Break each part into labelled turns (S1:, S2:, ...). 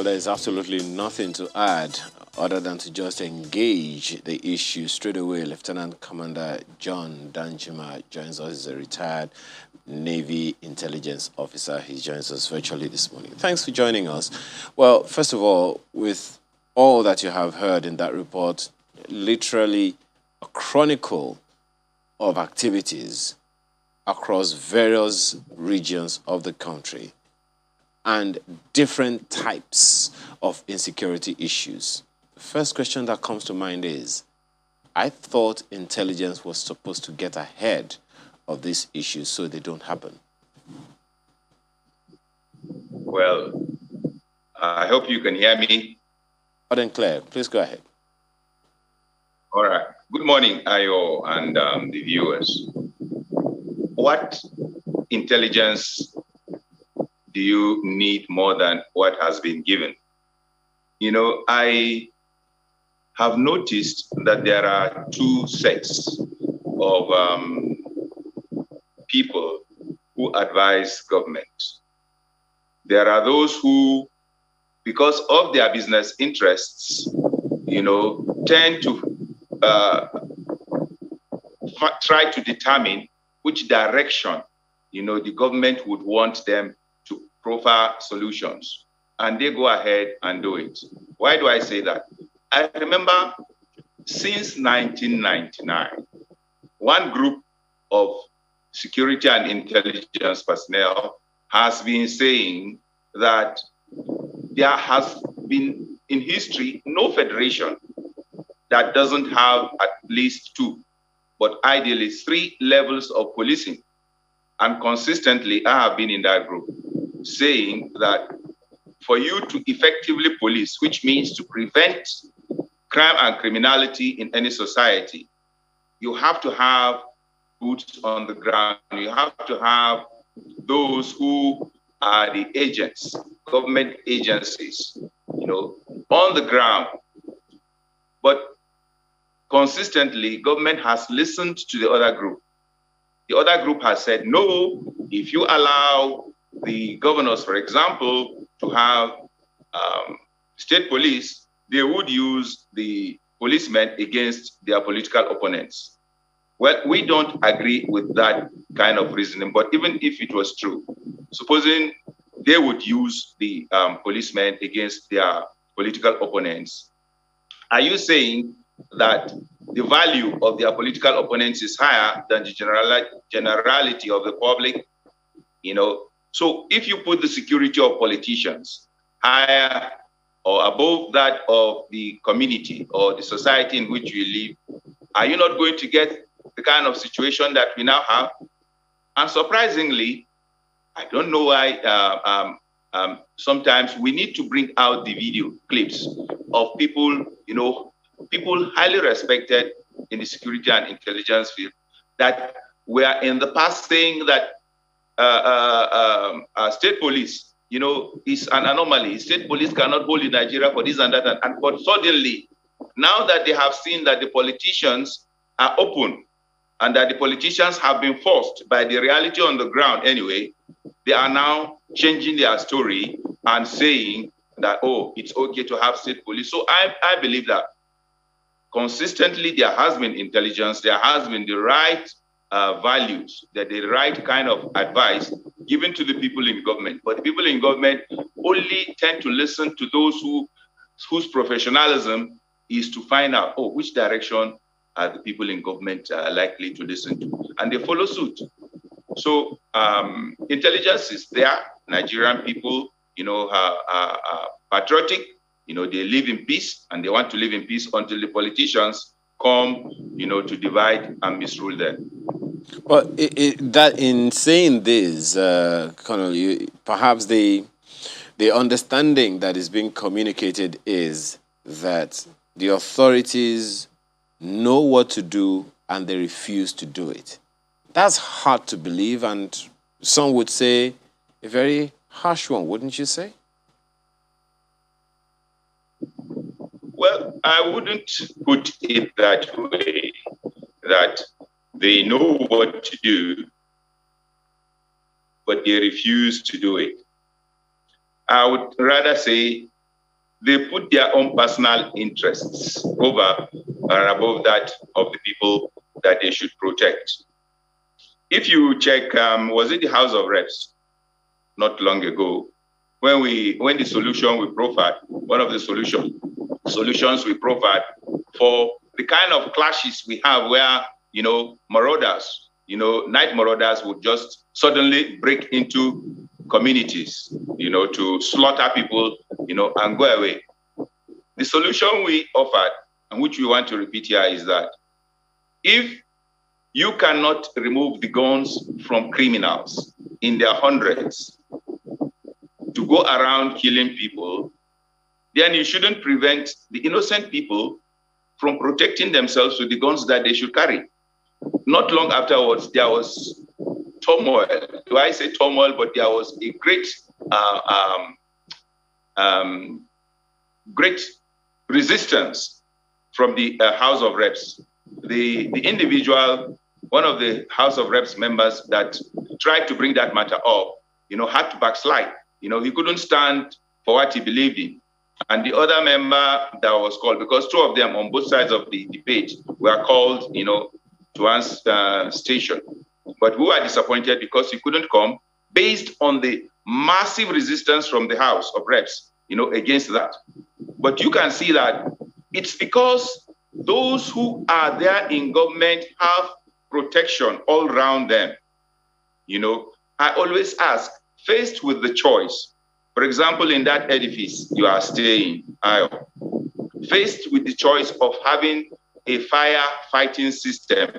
S1: Well, there's absolutely nothing to add other than to just engage the issue straight away. Lieutenant Commander John Danjuma joins us. He's a retired Navy intelligence officer. He joins us virtually this morning. Thanks for joining us. Well, first of all, with all that you have heard in that report, literally a chronicle of activities across various regions of the country and different types of insecurity issues. The first question that comes to mind is, I thought intelligence was supposed to get ahead of these issues so they don't happen.
S2: Well, I hope you can hear me.
S1: Loud and clear. Please go ahead.
S2: All right. Good morning, Ayo and the viewers. What intelligence do you need more than what has been given? You know, I have noticed that there are two sets of people who advise government. There are those who, because of their business interests, tend to try to determine which direction, the government would want them to proffer solutions. And they go ahead and do it. Why do I say that? I remember since 1999, one group of security and intelligence personnel has been saying that there has been in history no federation that doesn't have at least two, but ideally three levels of policing. And consistently, I have been in that group saying that for you to effectively police, which means to prevent crime and criminality in any society, you have to have boots on the ground. You have to have those who are the agents, government agencies, on the ground. But consistently, government has listened to the other group. The other group has said, no, if you allow the governors, for example, to have state police, they would use the policemen against their political opponents. Well, we don't agree with that kind of reasoning, but even if it was true, supposing they would use the policemen against their political opponents, are you saying that the value of their political opponents is higher than the generality of the public? So if you put the security of politicians higher or above that of the community or the society in which you live, are you not going to get the kind of situation that we now have? And surprisingly, I don't know why sometimes we need to bring out the video clips of people, people highly respected in the security and intelligence field that were in the past saying that state police, is an anomaly. State police cannot hold in Nigeria for this and that. But suddenly, now that they have seen that the politicians are open and that the politicians have been forced by the reality on the ground anyway, they are now changing their story and saying that, oh, it's okay to have state police. So I believe that consistently there has been intelligence, there has been the right values, that the right kind of advice given to the people in government. But the people in government only tend to listen to those whose professionalism is to find out, which direction are the people in government likely to listen to, and they follow suit. So intelligence is there. Nigerian people, are patriotic. They live in peace, and they want to live in peace until the politicians come, to divide and misrule them.
S1: Well, that in saying this, Colonel, perhaps the understanding that is being communicated is that the authorities know what to do and they refuse to do it. That's hard to believe, and some would say a very harsh one, wouldn't you say?
S2: Well, I wouldn't put it that way, that they know what to do, but they refuse to do it. I would rather say they put their own personal interests over and above that of the people that they should protect. If you check, was it the House of Reps not long ago, when the solution we proffered, one of the solutions we proffered for the kind of clashes we have where, marauders, night marauders would just suddenly break into communities, to slaughter people, and go away. The solution we offered, and which we want to repeat here, is that if you cannot remove the guns from criminals in their hundreds to go around killing people, then you shouldn't prevent the innocent people from protecting themselves with the guns that they should carry. Not long afterwards, there was turmoil. Do I say turmoil? But there was a great resistance from the House of Reps. The individual, one of the House of Reps members that tried to bring that matter up, had to backslide. He couldn't stand for what he believed in. And the other member that was called, because two of them on both sides of the debate were called, to answer station. But we were disappointed because he couldn't come based on the massive resistance from the House of Reps, against that. But you can see that it's because those who are there in government have protection all around them. I always ask, faced with the choice, for example, in that edifice you are staying, faced with the choice of having a fire fighting system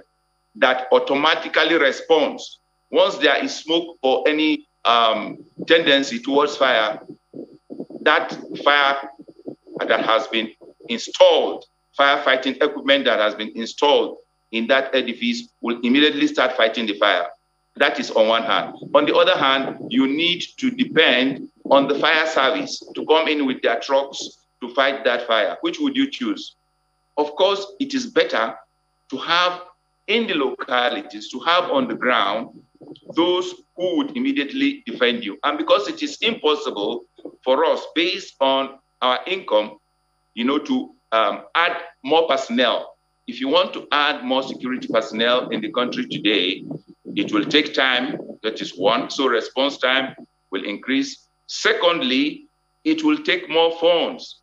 S2: that automatically responds once there is smoke or any tendency towards fire, that fire that has been installed, firefighting equipment that has been installed in that edifice will immediately start fighting the fire. That is on one hand. On the other hand, you need to depend on the fire service to come in with their trucks to fight that fire. Which would you choose? Of course, it is better to have in the localities, to have on the ground those who would immediately defend you. And because it is impossible for us, based on our income, to add more personnel. If you want to add more security personnel in the country today, it will take time. That is one. So response time will increase. Secondly, it will take more funds.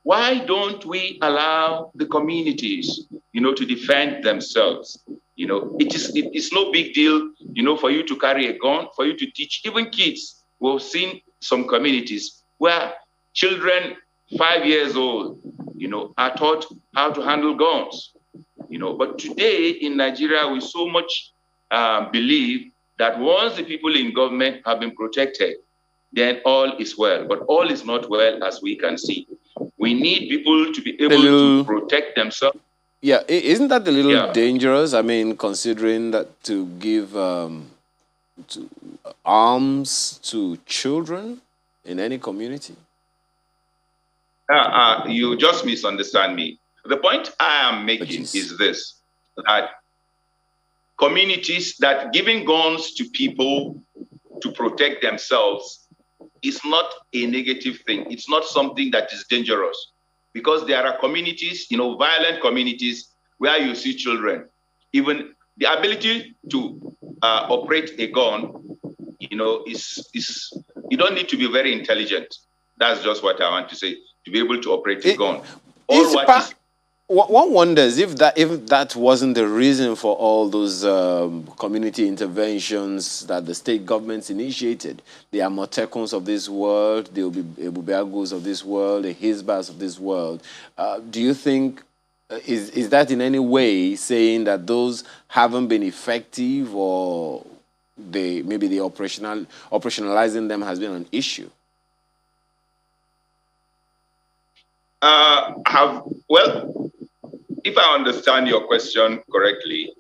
S2: Why don't we allow the communities, to defend themselves? It's no big deal, for you to carry a gun, for you to teach even kids. We've seen some communities where children 5 years old, are taught how to handle guns. But today in Nigeria, we so much believe that once the people in government have been protected, then all is well. But all is not well, as we can see. We need people to be able to protect themselves.
S1: Yeah, isn't that a little dangerous? I mean, considering that to give arms to children in any community?
S2: You just misunderstand me. The point I am making is this, that communities that giving guns to people to protect themselves is not a negative thing. It's not something that is dangerous, because there are communities, violent communities, where you see children, even the ability to operate a gun, is you don't need to be very intelligent. That's just what I want to say, to be able to operate a gun.
S1: One wonders if that wasn't the reason for all those community interventions that the state governments initiated, the Amotekons of this world, the Ebubeagos of this world, the Hizbas of this world. Do you think, is that in any way saying that those haven't been effective, or maybe the operationalizing them has been an issue?
S2: Well, if I understand your question correctly,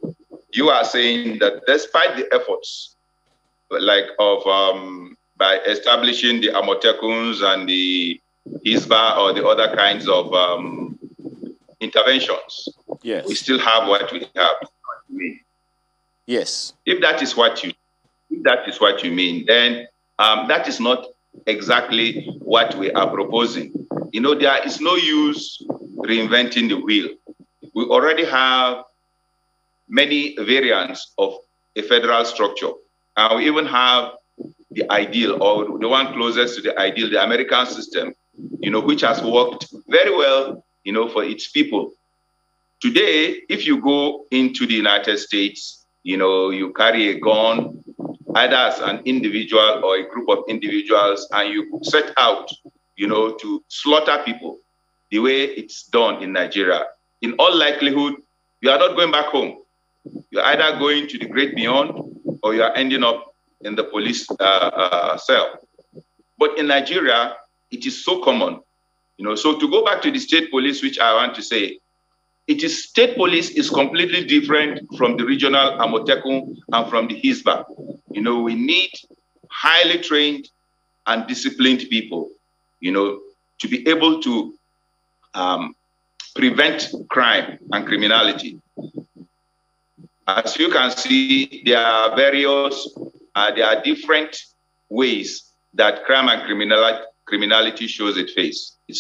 S2: you are saying that despite the efforts, by establishing the Amotekons and the Hizba or the other kinds of interventions,
S1: yes,
S2: we still have what we have.
S1: Yes.
S2: If that is what you mean, then that is not exactly what we are proposing. There is no use reinventing the wheel. We already have many variants of a federal structure. And we even have the ideal, or the one closest to the ideal, the American system, which has worked very well, for its people. Today, if you go into the United States, you carry a gun, either as an individual or a group of individuals, and you set out, to slaughter people the way it's done in Nigeria. In all likelihood, you are not going back home. You're either going to the great beyond, or you are ending up in the police cell. But in Nigeria, it is so common. So to go back to the state police, which I want to say, state police is completely different from the regional Amotekun and from the Hisba. We need highly trained and disciplined people, to be able to prevent crime and criminality. As you can see, there are different ways that crime and criminality shows its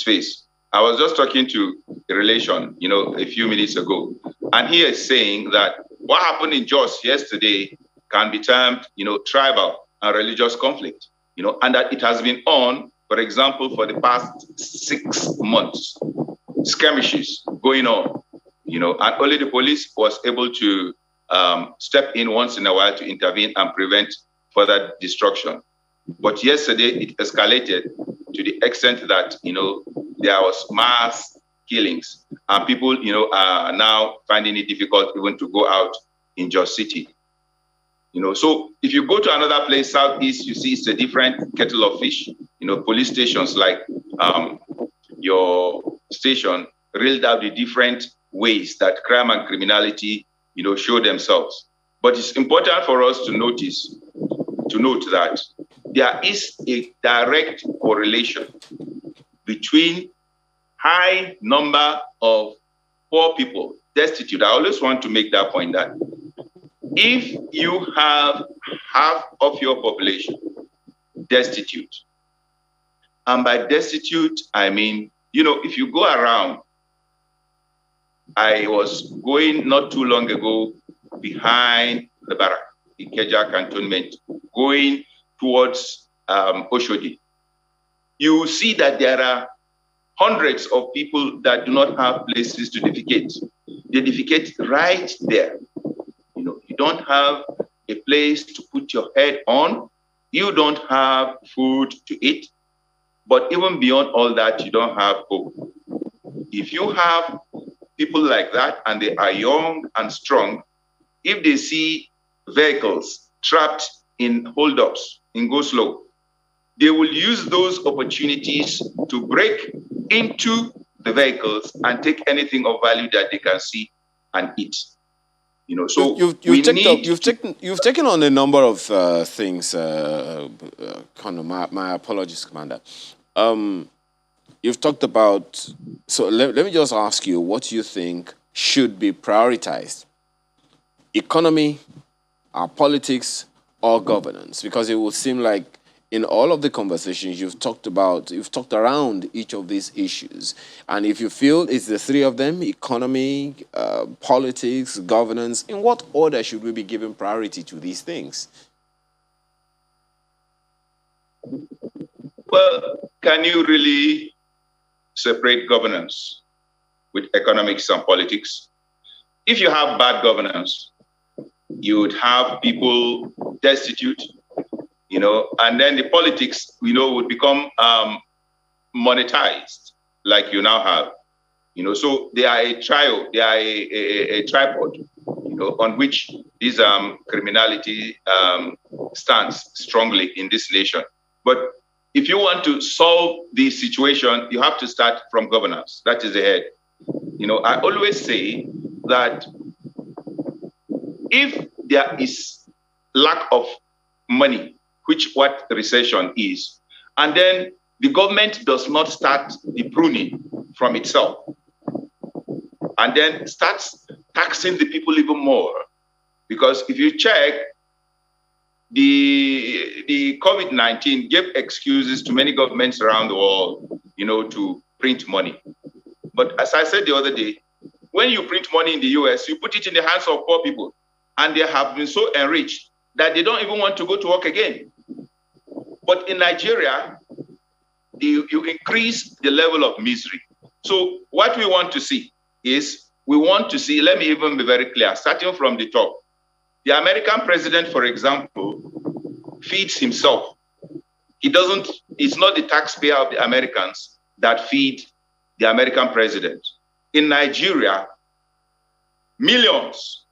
S2: face. I was just talking to a relation, a few minutes ago, and he is saying that what happened in Jos yesterday can be termed, tribal and religious conflict, and that it has been on, for example, for the past 6 months, skirmishes going on, and only the police was able to step in once in a while to intervene and prevent further destruction. But yesterday it escalated to the extent that, there was mass killings, and people, are now finding it difficult even to go out in Jos City. So if you go to another place, Southeast, you see it's a different kettle of fish. Police stations like your station reeled out the different ways that crime and criminality, show themselves. But it's important for us to note that there is a direct correlation between high number of poor people, destitute. I always want to make that point that if you have half of your population destitute, and by destitute, I mean, if you go around, I was going not too long ago behind the barrack, the Ikeja cantonment, going towards Oshodi. You see that there are hundreds of people that do not have places to defecate. They defecate right there. You don't have a place to put your head on. You don't have food to eat. But even beyond all that, you don't have hope. If you have people like that and they are young and strong, if they see vehicles trapped in holdups, in go-slow, they will use those opportunities to break into the vehicles and take anything of value that they can see and eat. So
S1: you've taken on a number of things. My apologies, Commander. You've talked about. So let me just ask you, what you think should be prioritized: economy, our politics, or governance? Because it would seem like in all of the conversations you've talked around each of these issues. And if you feel it's the three of them, economy, politics, governance, in what order should we be giving priority to these things?
S2: Well, can you really separate governance with economics and politics? If you have bad governance, you would have people destitute, and then the politics, would become monetized, like you now have. So they are a tripod, on which this criminality stands strongly in this nation. But if you want to solve the situation, you have to start from governance. That is the head. I always say that if there is lack of money, which what recession is, and then the government does not start the pruning from itself, and then starts taxing the people even more, because if you check, the COVID-19 gave excuses to many governments around the world, to print money. But as I said the other day, when you print money in the US, you put it in the hands of poor people, and they have been so enriched that they don't even want to go to work again. But in Nigeria, you increase the level of misery. So what we want to see is, let me even be very clear, starting from the top. The American president, for example, feeds himself. It's not the taxpayer of the Americans that feed the American president. In Nigeria, millions,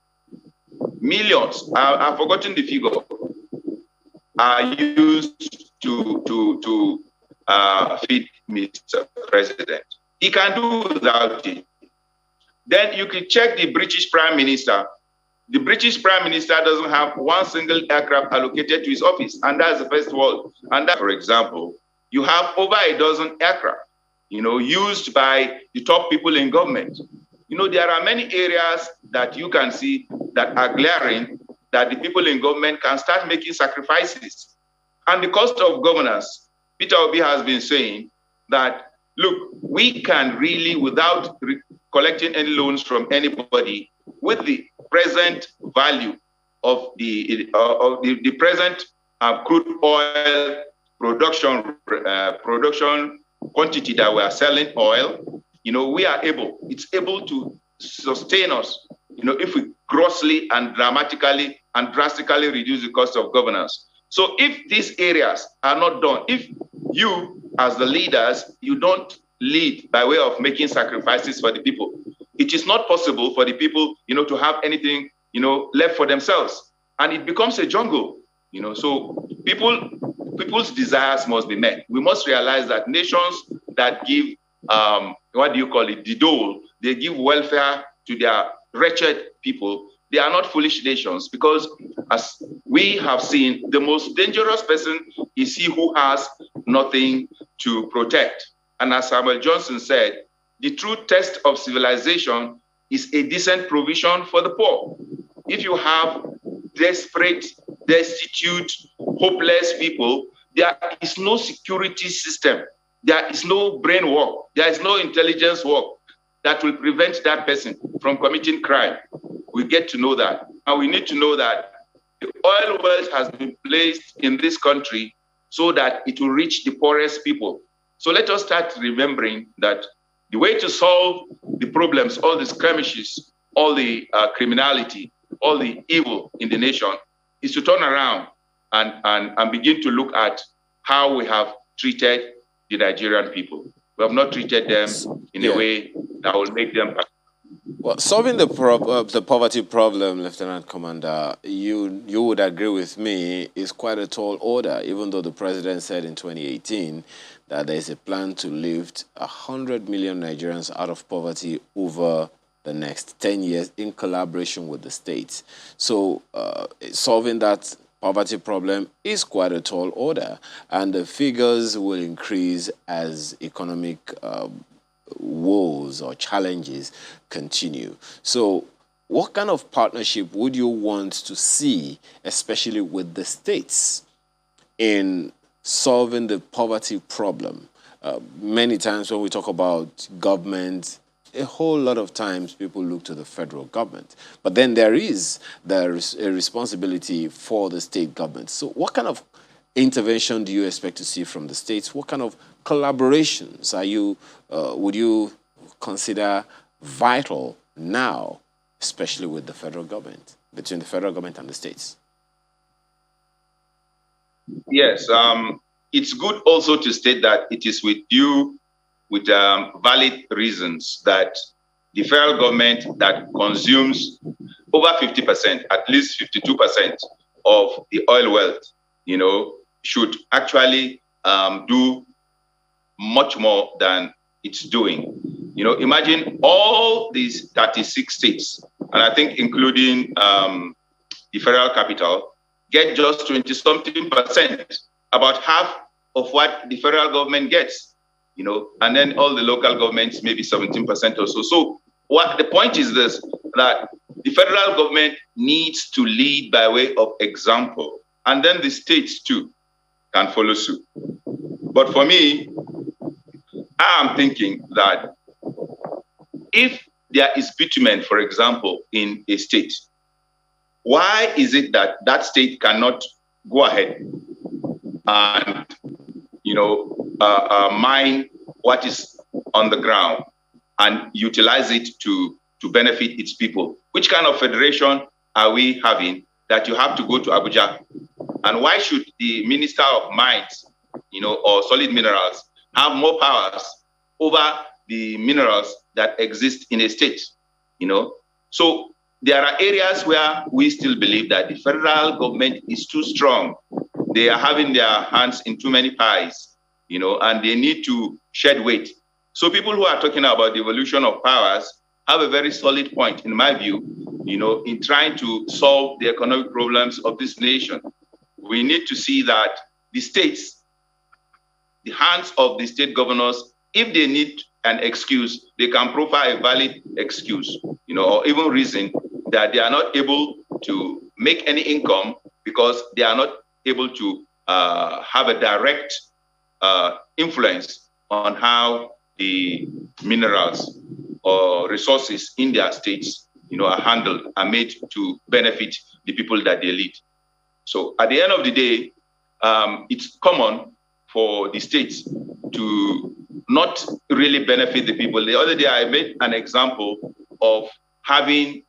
S2: I've forgotten the figure, are used to feed Mr. President. He can do without it. Then you can check the British Prime Minister. The British Prime Minister doesn't have one single aircraft allocated to his office, and that's the first world. And that, for example, you have over a dozen aircraft, used by the top people in government. There are many areas that you can see that are glaring, that the people in government can start making sacrifices. And the cost of governance, Peter Obi has been saying that, look, we can really, without collecting any loans from anybody, with the present value of the present crude oil production quantity that we are selling oil, it's able to sustain us, if we grossly and dramatically and drastically reduce the cost of governance. So if these areas are not done, if you as the leaders, you don't lead by way of making sacrifices for the people, it is not possible for the people, to have anything, left for themselves. And it becomes a jungle, So people's desires must be met. We must realize that nations that give, the dole, they give welfare to their wretched people, they are not foolish nations, because as we have seen, the most dangerous person is he who has nothing to protect. And as Samuel Johnson said, the true test of civilization is a decent provision for the poor. If you have desperate, destitute, hopeless people, there is no security system. There is no brain work. There is no intelligence work that will prevent that person from committing crime. We get to know that. And we need to know that the oil wealth has been placed in this country so that it will reach the poorest people. So let us start remembering that the way to solve the problems, all the skirmishes, all the criminality, all the evil in the nation, is to turn around and begin to look at how we have treated the Nigerian people. We have not treated them in a way that will make them.
S1: Well, solving the poverty problem, Lieutenant Commander, you would agree with me, is quite a tall order, even though the president said in 2018 that there is a plan to lift 100 million Nigerians out of poverty over the next 10 years in collaboration with the states. So solving that poverty problem is quite a tall order, and the figures will increase as economic woes or challenges continue. So what kind of partnership would you want to see, especially with the states, in solving the poverty problem? Many times when we talk about government, a whole lot of times people look to the federal government. But then there is a responsibility for the state government. So what kind of intervention do you expect to see from the states? What kind of collaborations would you consider vital now, especially with the federal government, between the federal government and the states?
S2: Yes, it's good also to state that it is with valid reasons that the federal government that consumes over 50%, at least 52% of the oil wealth, should actually do much more than it's doing. Imagine all these 36 states, and I think including the federal capital, get just 20-something%, about half of what the federal government gets, and then all the local governments, maybe 17% or so. So what the point is this, that the federal government needs to lead by way of example. and then the states too can follow suit. But for me, I am thinking that if there is bitumen, for example, in a state, why is it that that state cannot go ahead and mine what is on the ground and utilize it to benefit its people? Which kind of federation are we having that you have to go to Abuja? And why should the Minister of Mines, or solid minerals have more powers over the minerals that exist in a state? So there are areas where we still believe that the federal government is too strong. They are having their hands in too many pies, and they need to shed weight. So people who are talking about the evolution of powers have a very solid point, in my view, in trying to solve the economic problems of this nation. We need to see that the states, the hands of the state governors, if they need an excuse, they can provide a valid excuse, or even reason that they are not able to make any income because they are not able to have a direct influence on how the minerals or resources in their states, are handled and made to benefit the people that they lead. So at the end of the day, it's common for the states to not really benefit the people. The other day, I made an example of having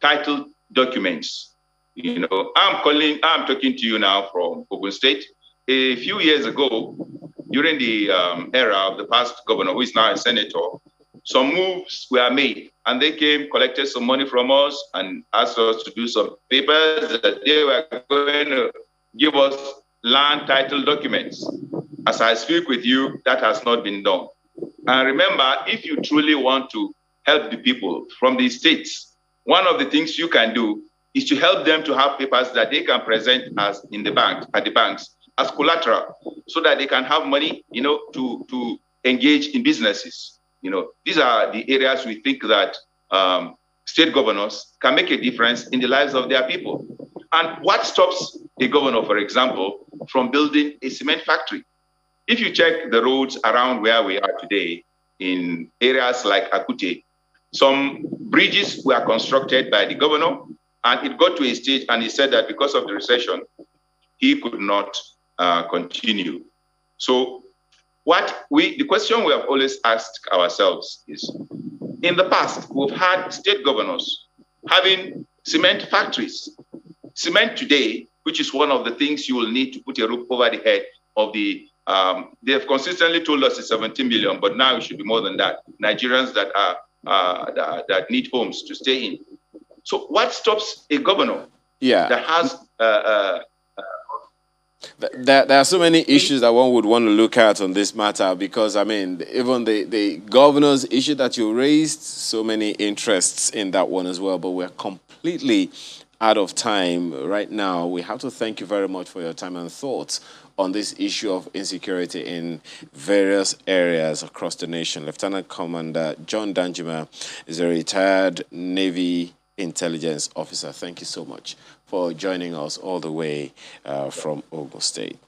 S2: title documents. I'm talking to you now from Ogun State. A few years ago, during the era of the past governor, who is now a senator, some moves were made, and they came, collected some money from us, and asked us to do some papers that they were going to give us land title documents. As I speak with you, that has not been done. And remember, if you truly want to help the people from the states, one of the things you can do is to help them to have papers that they can present as in the bank, at the banks, as collateral, so that they can have money, to engage in businesses. These are the areas we think that state governors can make a difference in the lives of their people. And what stops a governor, for example, from building a cement factory? If you check the roads around where we are today, in areas like Akute, some bridges were constructed by the governor, and it got to a stage, and he said that because of the recession, he could not continue. So the question we have always asked ourselves is, in the past, we've had state governors having cement factories. Cement today, which is one of the things you will need to put a roof over the head of the, they have consistently told us it's 17 million, but now it should be more than that. Nigerians that that need homes to stay in. So what stops a governor that has
S1: there are so many issues that one would want to look at on this matter, because even the governor's issue that you raised, so many interests in that one as well, but we're completely out of time right now. We have to thank you very much for your time and thoughts on this issue of insecurity in various areas across the nation. Lieutenant Commander John Danjuma is a retired Navy intelligence officer. Thank you so much for joining us all the way from Ogun State.